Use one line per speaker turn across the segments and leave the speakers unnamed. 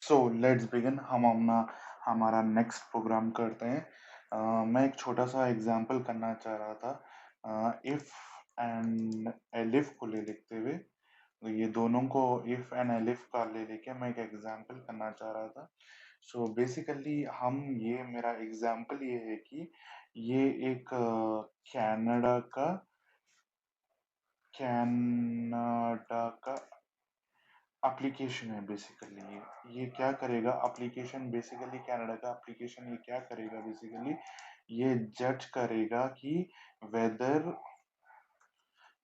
So let's begin. हम अपना हमारा नेक्स्ट प्रोग्राम करते हैं। मैं एक छोटा सा एग्जांपल करना चाह रहा था। इफ एंड एलिफ को ले लिखते हुए, तो ये दोनों को इफ एंड एलिफ का ले लेके मैं एक एग्जांपल करना चाह रहा था। सो बेसिकली हम ये मेरा एग्जांपल ये है कि ये एक कनाडा का कनाडा का एप्लीकेशन है बेसिकली। ये क्या करेगा एप्लीकेशन, बेसिकली कनाडा का एप्लीकेशन ये क्या करेगा बेसिकली, ये जज करेगा कि whether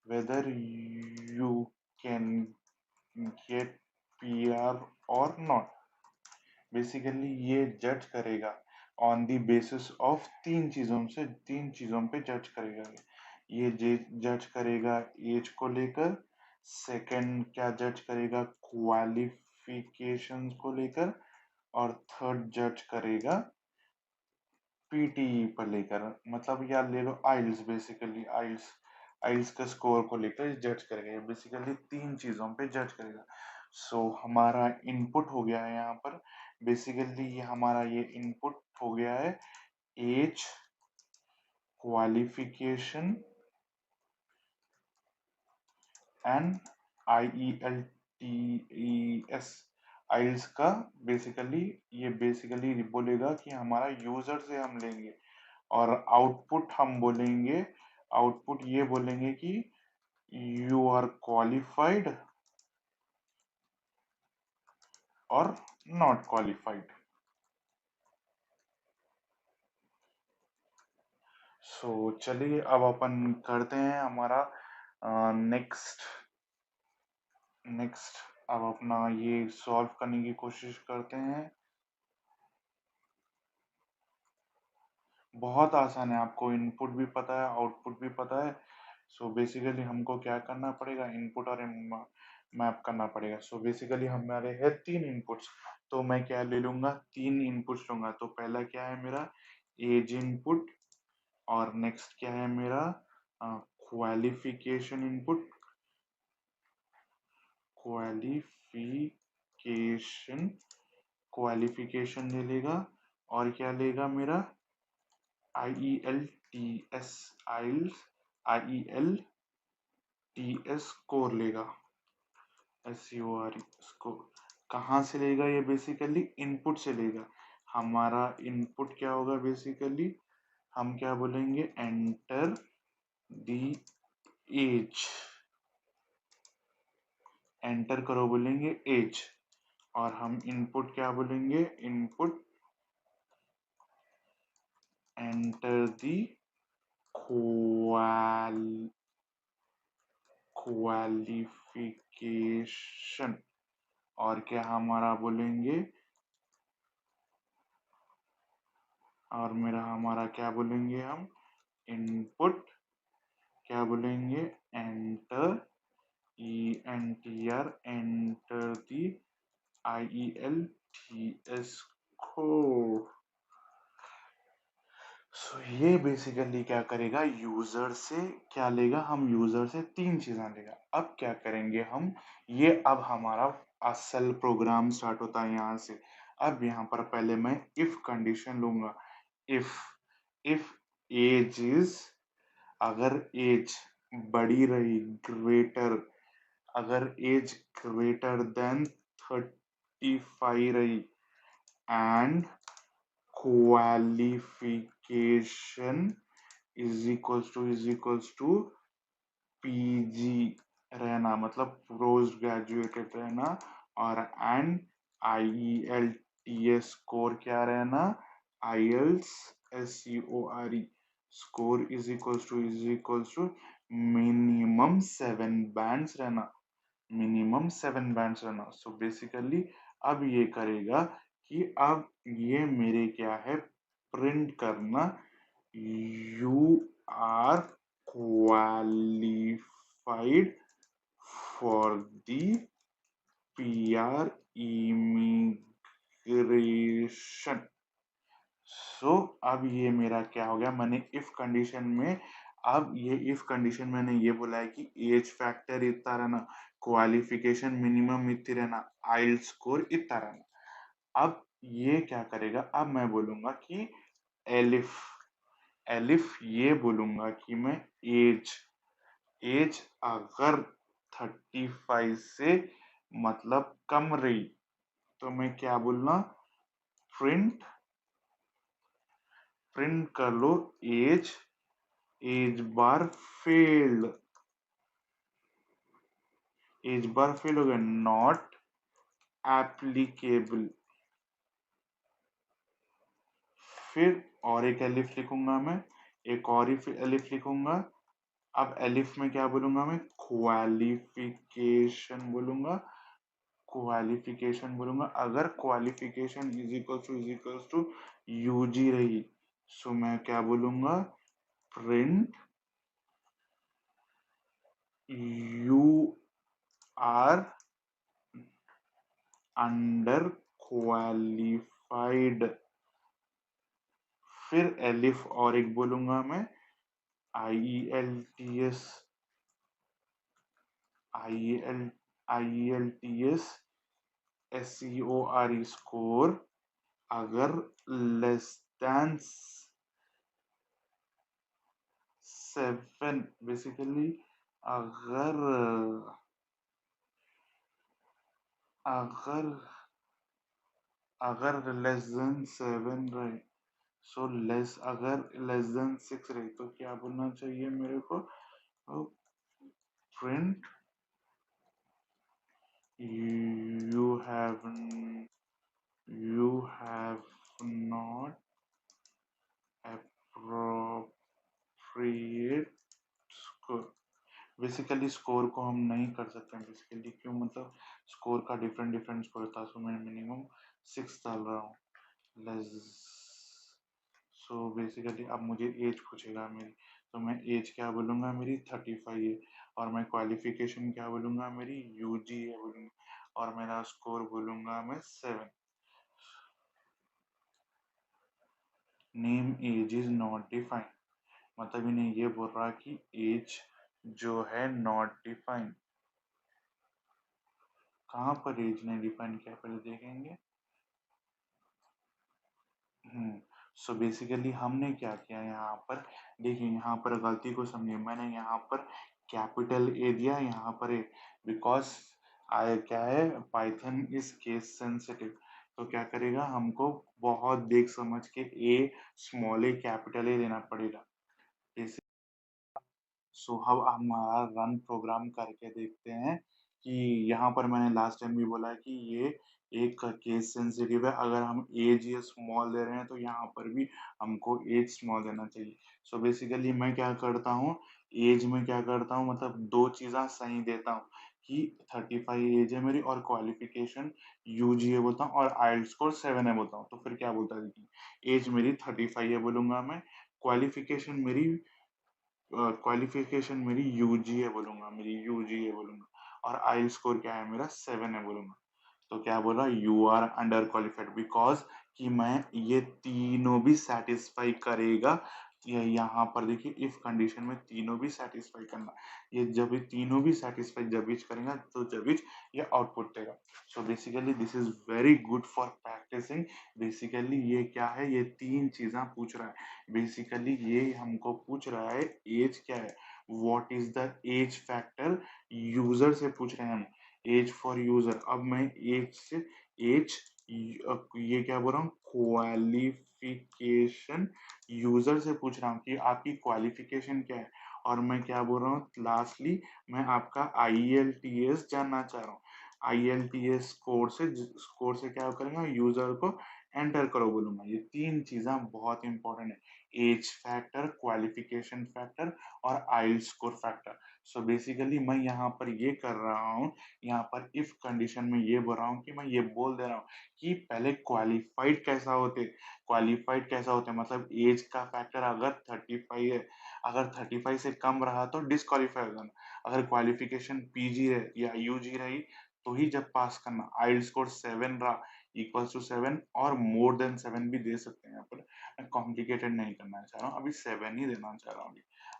whether you can get PR or not. Basically ये जज करेगा ऑन द बेसिस ऑफ तीन चीजों पे जज करेगा। ये जज करेगा एज को लेकर, सेकंड क्या जज करेगा क्वालिफिकेशंस को लेकर, और थर्ड जज करेगा पीटीई पर लेकर। मतलब या ले लो आइल्स, बेसिकली आइल्स आइल्स के स्कोर को लेकर जज करेगा। ये बेसिकली तीन चीजों पे जज करेगा। सो हमारा इनपुट हो गया है यहाँ पर। बेसिकली ये हमारा ये इनपुट हो गया है एज, क्वालिफिकेशन एंड IELTS आइल्स का। बेसिकली ये बेसिकली बोलेगा कि हमारा यूजर से हम लेंगे, और आउटपुट हम बोलेंगे, आउटपुट ये बोलेंगे कि यू आर क्वालिफाइड और नॉट क्वालिफाइड। सो चलिए अब अपन करते हैं हमारा नेक्स्ट नेक्स्ट अब अपना ये सॉल्व करने की कोशिश करते हैं। बहुत आसान है, आपको इनपुट भी पता है आउटपुट भी पता है। सो बेसिकली हमको क्या करना पड़ेगा, इनपुट और मैप करना पड़ेगा। सो बेसिकली हमारे है तीन इनपुट्स, तो मैं क्या ले लूंगा, तीन इनपुट्स लूंगा। तो पहला क्या है मेरा एज इनपुट, और नेक्स्ट क्या है मेरा क्वालिफिकेशन इनपुट, क्वालिफिकेशन क्वालिफिकेशन ले लेगा, और क्या लेगा मेरा IELTS आइल्स IELTS स्कोर लेगा, SCORE स्कोर। कहाँ से लेगा ये, बेसिकली इनपुट से लेगा। हमारा इनपुट क्या होगा बेसिकली, हम क्या बोलेंगे एंटर द एज, एंटर करो बोलेंगे एज। और हम इनपुट क्या बोलेंगे, इनपुट एंटर द क्वालिफिकेशन। और क्या हमारा बोलेंगे, और मेरा हमारा क्या बोलेंगे हम, इनपुट क्या बोलेंगे enter ENTR enter the IELTS code. So ये बेसिकली क्या करेगा, यूजर से क्या लेगा, हम यूजर से तीन चीजें लेगा। अब क्या करेंगे हम, ये अब हमारा असल प्रोग्राम स्टार्ट होता है यहाँ से। अब यहाँ पर पहले मैं इफ कंडीशन लूंगा। इफ इफ एज इज, अगर एज बड़ी रही, ग्रेटर, अगर एज ग्रेटर देन 35 रही, and qualification is equals to PG रहना, मतलब पोस्ट ग्रेजुएटेड रहना, और एंड IELTS स्कोर क्या रहना, IELTS SCORE score is equals to minimum 7 bands रहना, मिनिमम 7 बैंड्स रहना। सो बेसिकली अब ये करेगा कि अब ये मेरे क्या है, प्रिंट करना you are qualified for the PR immigration. So अब ये मेरा क्या हो गया, मैंने इफ कंडीशन में, अब ये इफ कंडीशन मैंने ये बोला है कि एज फैक्टर इतना रहना, क्वालिफिकेशन मिनिमम इतनी रहना, आइल स्कोर इतना रहना। अब ये क्या करेगा, अब मैं बोलूंगा कि एलिफ, एलिफ ये बोलूंगा कि मैं एज, एज अगर 35 से मतलब कम रही तो मैं क्या बोलना, प्रिंट, प्रिंट कर लो एज, एज बार फेल्ड, एज बार फेल हो गया, नॉट एप्लीकेबल। फिर और एक एलिफ लिखूंगा मैं, एक और ही एलिफ लिखूंगा। अब एलिफ में क्या बोलूंगा मैं, क्वालिफिकेशन बोलूंगा, क्वालिफिकेशन बोलूंगा। अगर qualification is equal to UG रही, सो मैं क्या बोलूंगा, print you are under qualified. फिर एलिफ और एक बोलूंगा मैं, IELTS, IELTS SCORE स्कोर अगर लेस देन 7, बेसिकली अगर, अगर अगर लेस देन 7 रहे, सो लेस, अगर लेस देन 6 रहे तो क्या बोलना चाहिए मेरे को, print you have, you have not appropriate score. Basically score को हम नहीं कर सकते बेसिकली, क्यों, मतलब स्कोर का डिफरेंट डिफरेंट स्कोर था, सो मैं मिनिमम 6 डाल रहा हूँ, लेस। सो बेसिकली अब मुझे एज पूछेगा मेरी, तो मैं एज क्या बोलूँगा मेरी 35 है, और मैं क्वालिफिकेशन क्या बोलूँगा मेरी यूजी है बोलूँगा, और मेरा स्कोर बोलूँगा मैं 7। Name age is not defined, मतलब इन्हें ये बोल रहा कि एज जो है नॉट डिफाइंड। कहाँ पर एज ने डिफाइन किया पहले देखेंगे। सो बेसिकली हमने क्या किया यहाँ पर, देखिए यहाँ पर गलती को समझिए, मैंने यहाँ पर कैपिटल ए दिया यहाँ पर ए, बिकॉज आया क्या है, पाइथन इज केस सेंसिटिव, तो क्या करेगा, हमको बहुत देख समझ के ए स्मॉल ए कैपिटल ए देना पड़ेगा। सो अब हमारा रन प्रोग्राम करके देखते हैं कि यहाँ पर मैंने लास्ट टाइम भी बोला कि ये एक केस सेंसिटिव है, अगर हम एज ये स्मॉल दे रहे हैं तो यहाँ पर भी हमको एज स्मॉल देना चाहिए। सो बेसिकली मैं क्या करता हूँ, एज में क्या करता हूँ, मतलब दो चीज़ें सही देता हूँ कि 35 एज है मेरी और क्वालिफिकेशन यूजी है बोलता हूँ और आइल्ड स्कोर 7 है बोलता हूँ, तो फिर क्या बोलता है, देखिए एज मेरी 35 है बोलूंगा मैं, क्वालिफिकेशन मेरी, क्वालिफिकेशन मेरी यूजी है बोलूंगा, मेरी यूजी है बोलूंगा, और आई स्कोर क्या है मेरा 7 है बोलूंगा। तो क्या बोला, you are under qualified, because कि मैं ये तीनों भी सेटिस्फाई करेगा। ये यहाँ पर देखिए इफ कंडीशन में तीनों भी सेटिस्फाई करना, ये जब ये तीनों भी सेटिस्फाई जब भी करेगा तो जब भी ये आउटपुट देगा। So basically this is very good for practicing. Basically ये क्या है, ये तीन चीजें पूछ रहा है, बेसिकली ये हमको पूछ रहा है एज क्या है, what is the age factor, user से पूछ रहे हैं हम, एज फॉर यूजर। अब मैं एज से, एज, ये क्या बोल रहा हूँ, क्वालिफिकेशन यूजर से पूछ रहा हूँ कि आपकी क्वालिफिकेशन क्या है, और मैं क्या बोल रहा हूँ लास्टली, मैं आपका IELTS जानना चाह रहा हूँ। IELTS स्कोर से क्या करेंगे, यूजर को एंटर करो बोलूंगा। ये तीन चीजें बहुत इंपॉर्टेंट है, एज फैक्टर, क्वालिफिकेशन फैक्टर और आइल स्कोर फैक्टर। सो बेसिकली मैं यहाँ पर ये कर रहा हूँ, यहाँ पर इफ कंडीशन में ये बोल रहा हूँ कि मैं ये बोल दे रहा हूँ कि पहले क्वालिफाइड कैसा होते, क्वालिफाइड कैसा होते मतलब एज का फैक्टर अगर 35 है, अगर 35 से कम रहा तो डिस्कालीफाई हो जाना, अगर क्वालिफिकेशन PG है या UG रही तो ही जब पास करना, आइल स्कोर 7 रहा इक्वल्स टू 7 और मोर देन 7 भी दे सकते हैं, यहाँ पर मैं कॉम्प्लिकेटेड नहीं करना चाह रहा हूँ, अभी 7 ही देना चाह रहा हूँ।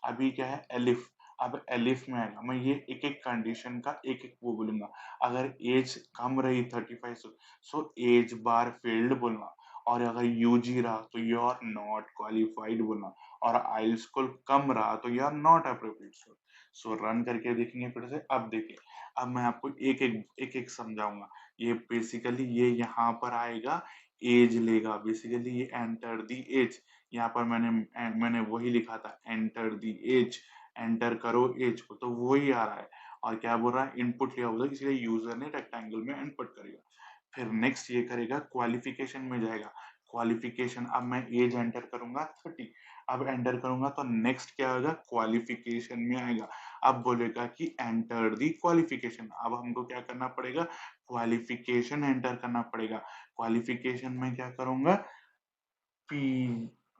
अभी क्या है, एलिफ, अब एलिफ में आएगा, मैं ये एक-एक कंडीशन का एक-एक वो बोलूँगा। अगर ऐज कम रही 35 से, सो ऐज बार फील्ड बोलना और अगर यूजी रहा तो यू आर नॉट क्वालिफाइड बोलना और आइल्स स्कोर कम रहा तो you are not appropriate so. So run करके देखेंगे फिर से। अब देखिए, अब मैं आपको एक-एक समझाऊँगा। ये बेसिकली ये यहाँ पर आएगा, ऐज लेगा, बेसिकली ये एंटर द ऐज। यहाँ पर मैंने वही लिखा था, एंटर द ऐज, एंटर करो ऐज को, तो वही आ रहा है। और क्या बोल रहा है, इनपुट लिया होगा, इसलिए यूजर ने रेक्टेंगल में इनपुट करेगा। फिर नेक्स्ट ये करेगा, क्वालिफिकेशन में जाएगा। क्वालिफिकेशन, अब मैं एज एंटर करूंगा 30, अब एंटर करूंगा तो नेक्स्ट क्या होगा, क्वालिफिकेशन में आएगा। अब बोलेगा कि एंटर दी क्वालिफिकेशन, अब हमको क्या करना पड़ेगा, क्वालिफिकेशन एंटर करना पड़ेगा। क्वालिफिकेशन में क्या करूंगा, पी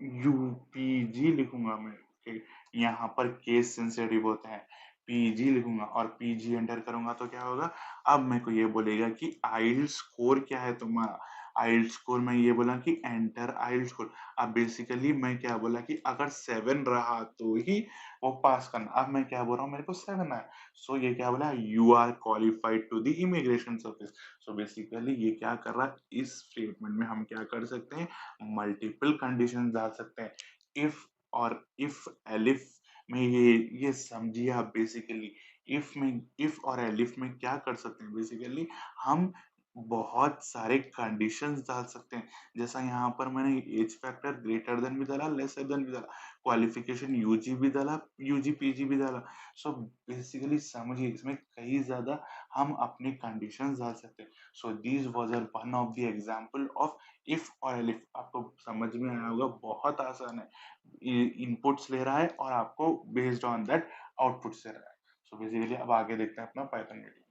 यू पी जी लिखूंगा मैं, ओके। यहाँ पर केस सेंसिटिव होते हैं, पीजी लिखूंगा और पीजी एंटर करूंगा तो क्या होगा, अब मेरे को ये बोलेगा कि आइल स्कोर क्या है तुम्हारा। आइल स्कोर में ये बोला कि एंटर आइल स्कोर। अब बेसिकली मैं क्या बोला कि अगर 7 रहा तो ही वो पास करना। अब मैं क्या बोल रहा हूँ, मेरे को 7 है, सो ये क्या बोला, you are qualified to the immigration service. So basically ये क्या कर रहा है, इस स्टेटमेंट में हम क्या कर सकते हैं, मल्टीपल कंडीशन डाल सकते हैं। इफ और इफ एलिफ में ये समझिए आप, बेसिकली इफ और एलिफ में क्या कर सकते हैं, बेसिकली हम बहुत सारे कंडीशंस डाल सकते हैं। जैसा यहाँ पर मैंने एज फैक्टर ग्रेटर देन भी डाला, लेसर देन भी डाला, क्वालिफिकेशन यूजी भी डाला, यूजी पीजी भी डाला। सो बेसिकली समझिए, इसमें कई ज्यादा हम अपने कंडीशंस डाल सकते हैं। So this was one of the example of if और एलिफ। आपको समझ में आया होगा, बहुत आसान है। इनपुट्स ले रहा है और आपको बेस्ड ऑन दैट आउटपुट से रहा है। सो बेसिकली अब आगे देखते हैं अपना पाइथन वीडियो।